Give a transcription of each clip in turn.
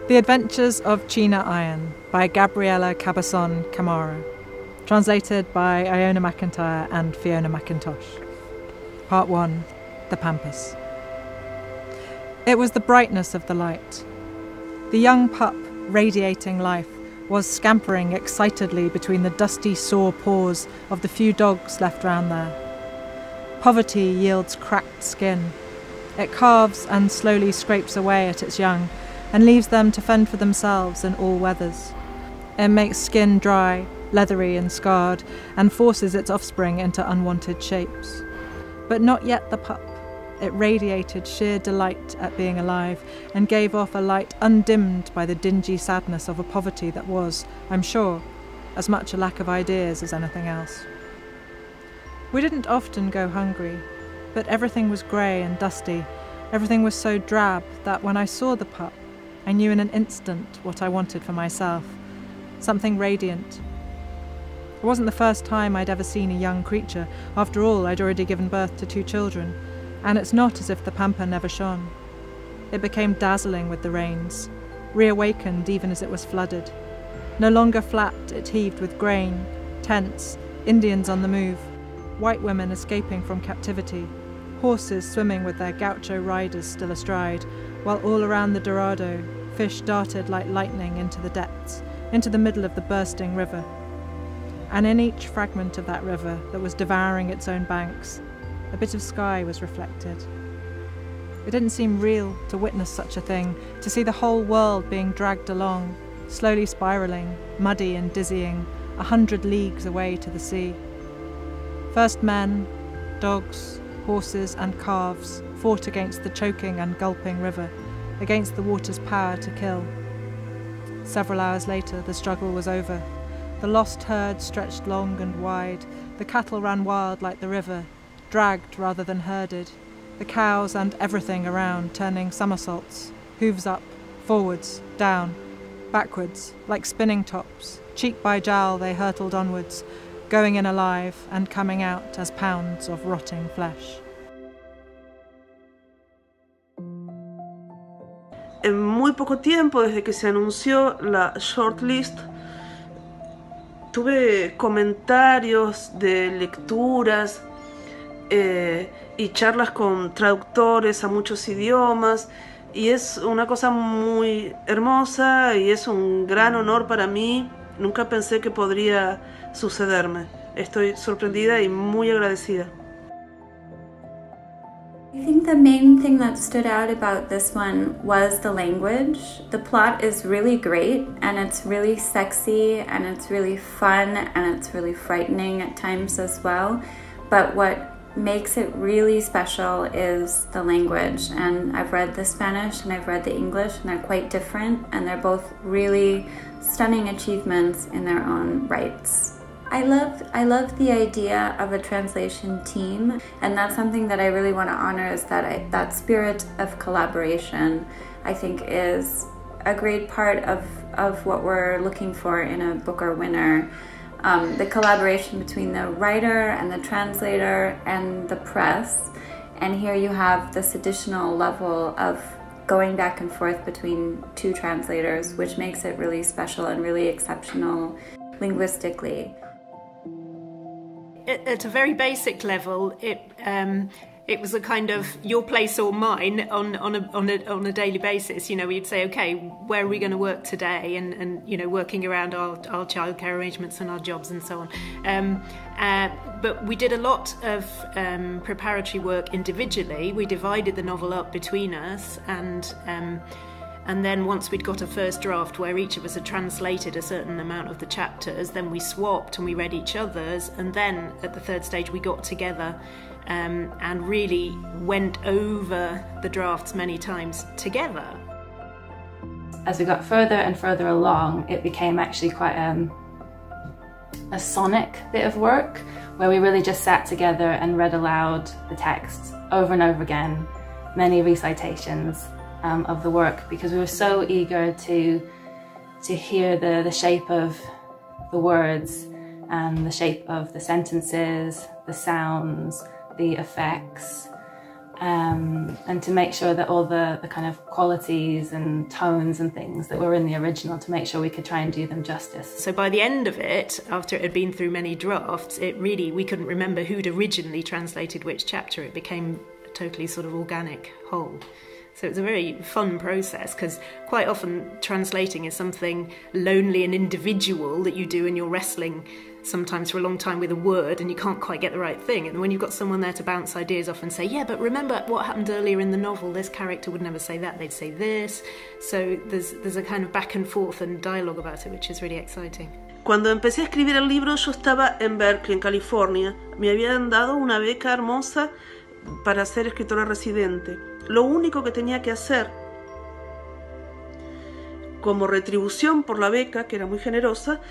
The Adventures of China Iron by Gabriela Cabezon Camara. Translated by Iona Macintyre and Fiona Mackintosh. Part 1. The Pampas. It was the brightness of the light. The young pup, radiating life, was scampering excitedly between the dusty, sore paws of the few dogs left round there. Poverty yields cracked skin. It carves and slowly scrapes away at its young and leaves them to fend for themselves in all weathers. It makes skin dry, leathery and scarred, and forces its offspring into unwanted shapes. But not yet the pup. It radiated sheer delight at being alive and gave off a light undimmed by the dingy sadness of a poverty that was, I'm sure, as much a lack of ideas as anything else. We didn't often go hungry, but everything was grey and dusty. Everything was so drab that when I saw the pup, I knew in an instant what I wanted for myself. Something radiant. It wasn't the first time I'd ever seen a young creature. After all, I'd already given birth to 2 children. And it's not as if the pampa never shone. It became dazzling with the rains, reawakened even as it was flooded. No longer flat, it heaved with grain, tents, Indians on the move, white women escaping from captivity, horses swimming with their gaucho riders still astride, while all around the Dorado, fish darted like lightning into the depths, into the middle of the bursting river. And in each fragment of that river that was devouring its own banks, a bit of sky was reflected. It didn't seem real to witness such a thing, to see the whole world being dragged along, slowly spiralling, muddy and dizzying, 100 leagues away to the sea. First men, dogs, horses and calves fought against the choking and gulping river, against the water's power to kill. Several hours later, the struggle was over. The lost herd stretched long and wide, the cattle ran wild like the river, dragged rather than herded, the cows and everything around turning somersaults, hooves up, forwards, down, backwards, like spinning tops, cheek by jowl they hurtled onwards, going in alive and coming out as pounds of rotting flesh. En muy poco tiempo, desde que se anunció la shortlist, tuve comentarios de lecturas y charlas con traductores a muchos idiomas, y es una cosa muy hermosa y es un gran honor para mí. Nunca pensé que podría sucederme. Estoy sorprendida y muy agradecida. I think the main thing that stood out about this one was the language. The plot is really great, and it's really sexy, and it's really fun, and it's really frightening at times as well. But what makes it really special is the language. And I've read the Spanish and I've read the English, and they're quite different, and they're both really stunning achievements in their own rights. I love the idea of a translation team, and that's something that I really want to honor, is that spirit of collaboration, I think, is a great part of what we're looking for in a Booker winner. The collaboration between the writer and the translator and the press, and here you have this additional level of going back and forth between 2 translators, which makes it really special and really exceptional linguistically. At a very basic level, it was a kind of your place or mine on a daily basis. You know, we'd say, okay, where are we going to work today, and you know, working around our childcare arrangements and our jobs and so on. But we did a lot of preparatory work individually. We divided the novel up between us, and then once we'd got a first draft where each of us had translated a certain amount of the chapters, then we swapped and we read each other's, and then at the 3rd stage we got together and really went over the drafts many times together. As we got further and further along, it became actually quite a sonic bit of work, where we really just sat together and read aloud the text over and over again, many recitations of the work, because we were so eager to hear the shape of the words and the shape of the sentences, the sounds, the effects, and to make sure that all the kind of qualities and tones and things that were in the original, to make sure we could try and do them justice. So by the end of it, after it had been through many drafts, we couldn't remember who'd originally translated which chapter. It became a totally sort of organic whole. So it's a very fun process, because quite often translating is something lonely and individual that you do, and you're wrestling sometimes for a long time with a word and you can't quite get the right thing. And when you've got someone there to bounce ideas off and say, yeah, but remember what happened earlier in the novel, this character would never say that, they'd say this. So there's a kind of back and forth and dialogue about it, which is really exciting. Cuando empecé a escribir el libro, yo estaba en Berkeley, en California. Me habían dado una beca hermosa para ser escritora residente. Lo único que tenía que hacer como retribución por la beca, que era muy generosa,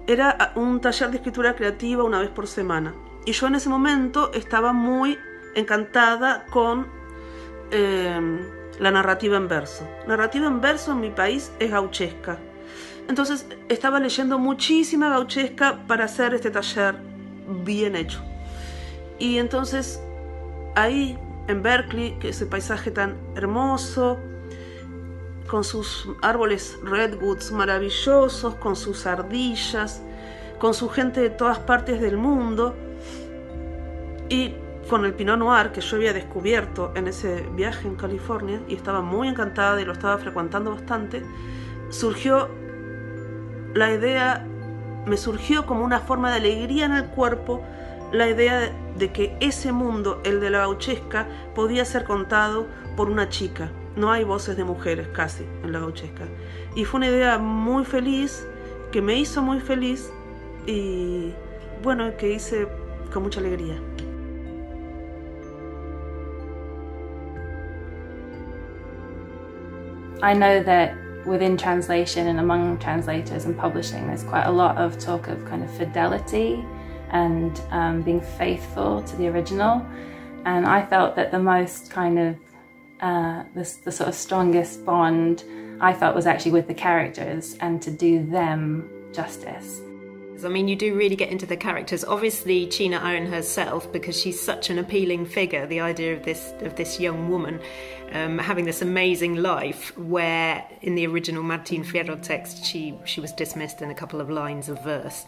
era un taller de escritura creativa una vez por semana. Y yo en ese momento estaba muy encantada con la narrativa en verso. La narrativa en verso en mi país es gauchesca. Entonces estaba leyendo muchísima gauchesca para hacer este taller bien hecho. Y entonces ahí en Berkeley, que ese paisaje tan hermoso, con sus árboles redwoods maravillosos, con sus ardillas, con su gente de todas partes del mundo, y con el Pinot Noir que yo había descubierto en ese viaje en California, y estaba muy encantada y lo estaba frecuentando bastante, surgió la idea, me surgió como una forma de alegría en el cuerpo, la idea de que ese mundo, el de la gauchesca, podía ser contado por una chica. No hay voces de mujeres casi en la gauchesca. Y fue una idea muy feliz, que me hizo muy feliz y bueno, que hice con mucha alegría. I know that within translation and among translators and publishing, there's quite a lot of talk of kind of fidelity and being faithful to the original. And I felt that the most kind of the sort of strongest bond I felt was actually with the characters, and to do them justice. I mean, you do really get into the characters. Obviously, China Iron herself, because she's such an appealing figure, the idea of this young woman having this amazing life, where in the original Mackintyre text she was dismissed in a couple of lines of verse.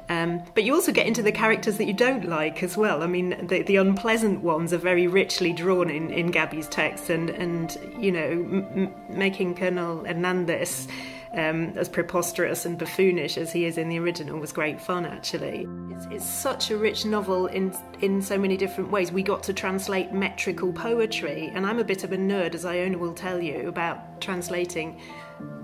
But you also get into the characters that you don't like as well. I mean, the unpleasant ones are very richly drawn in Gabby's text, and you know, making Colonel Hernandez as preposterous and buffoonish as he is in the original was great fun, actually. It's such a rich novel in so many different ways. We got to translate metrical poetry, and I'm a bit of a nerd, as Iona will tell you, about translating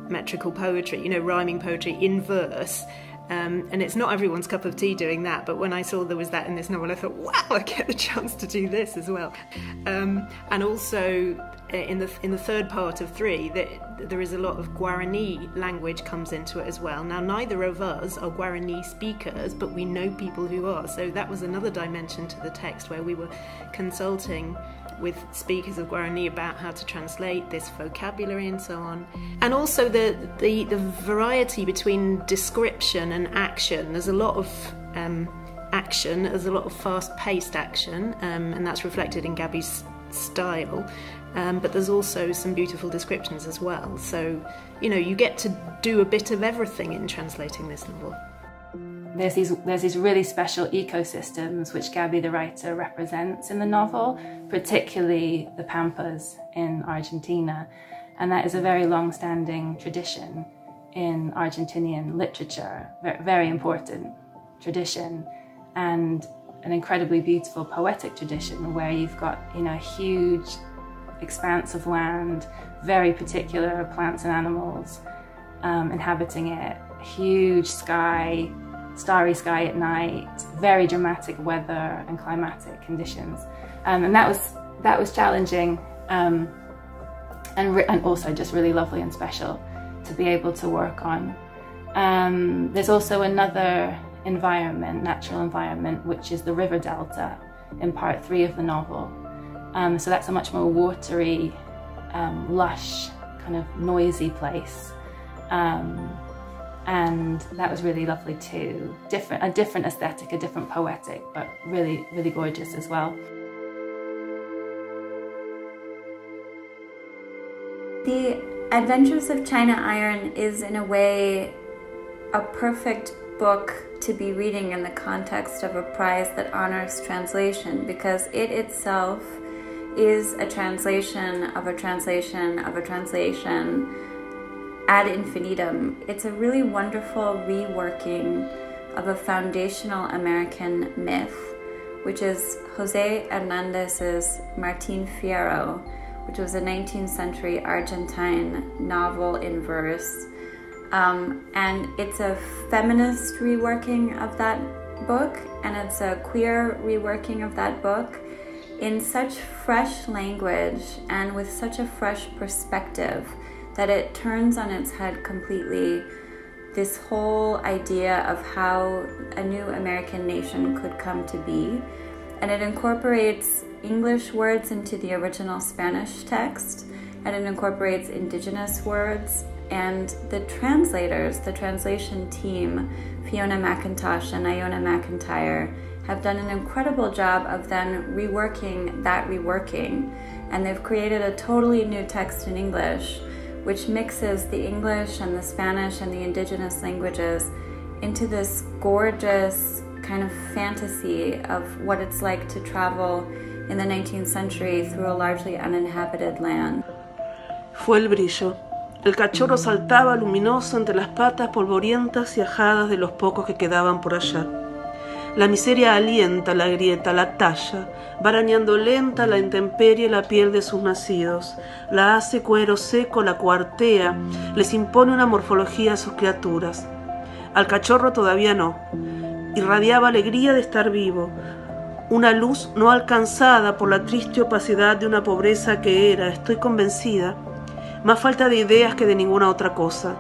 metrical poetry, you know, rhyming poetry in verse. And it's not everyone's cup of tea doing that, but when I saw there was that in this novel, I thought, wow, I get the chance to do this as well. And also in the third part of 3, there is a lot of Guarani language comes into it as well. Now, neither of us are Guarani speakers, but we know people who are, so that was another dimension to the text, where we were consulting with speakers of Guarani about how to translate this vocabulary and so on. And also the variety between description and action. There's a lot of action, there's a lot of fast-paced action, and that's reflected in Gabby's style. But there's also some beautiful descriptions as well. So, you know, you get to do a bit of everything in translating this novel. There's these really special ecosystems which Gabby the writer represents in the novel, particularly the Pampas in Argentina, and that is a very long-standing tradition in Argentinian literature, very important tradition, and an incredibly beautiful poetic tradition where you've got, you know, a huge expanse of land, very particular plants and animals inhabiting it, huge sky, starry sky at night, very dramatic weather and climatic conditions, and that was challenging, and also just really lovely and special to be able to work on. There's also another environment, natural environment, which is the river delta in part 3 of the novel. So that's a much more watery, lush, kind of noisy place. And that was really lovely too. A different aesthetic, a different poetic, but really, really gorgeous as well. The Adventures of China Iron is, in a way, a perfect book to be reading in the context of a prize that honors translation, because it itself is a translation of a translation of a translation ad infinitum. It's a really wonderful reworking of a foundational American myth, which is Jose Hernandez's Martin Fierro, which was a 19th century Argentine novel in verse. And it's a feminist reworking of that book, and it's a queer reworking of that book in such fresh language and with such a fresh perspective that it turns on its head completely this whole idea of how a new American nation could come to be. And it incorporates English words into the original Spanish text, and it incorporates indigenous words. And the translators, the translation team, Fiona Mackintosh and Iona Macintyre, have done an incredible job of then reworking that reworking. And they've created a totally new text in English, which mixes the English and the Spanish and the indigenous languages into this gorgeous kind of fantasy of what it's like to travel in the 19th century through a largely uninhabited land. Fue el brillo. El cachorro saltaba luminoso entre las patas polvorientas y ajadas de los pocos que quedaban por allá. La miseria alienta la grieta, la talla, va arañando lenta la intemperie la piel de sus nacidos, la hace cuero seco, la cuartea, les impone una morfología a sus criaturas. Al cachorro todavía no. Irradiaba alegría de estar vivo, una luz no alcanzada por la triste opacidad de una pobreza que era, estoy convencida, más falta de ideas que de ninguna otra cosa.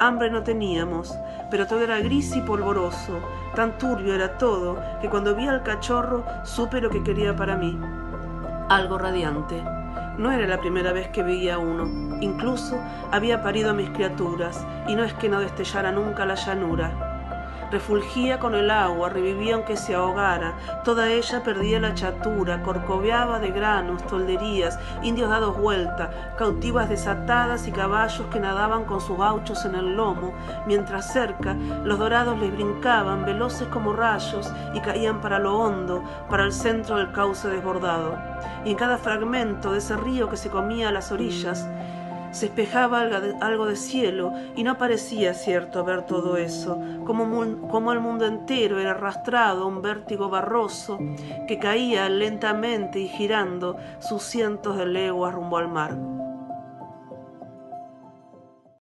Hambre no teníamos, pero todo era gris y polvoroso, tan turbio era todo, que cuando vi al cachorro supe lo que quería para mí. Algo radiante. No era la primera vez que veía a uno, incluso había parido a mis criaturas, y no es que no destellara nunca la llanura. Refulgía con el agua, revivía aunque se ahogara, toda ella perdía la chatura, corcoveaba de granos, tolderías, indios dados vuelta, cautivas desatadas y caballos que nadaban con sus gauchos en el lomo, mientras cerca los dorados les brincaban, veloces como rayos, y caían para lo hondo, para el centro del cauce desbordado. Y en cada fragmento de ese río que se comía a las orillas, se espejaba algo de cielo, y no parecía cierto ver todo eso, como el mundo entero era arrastrado a un vértigo barroso que caía lentamente y girando sus cientos de leguas rumbo al mar.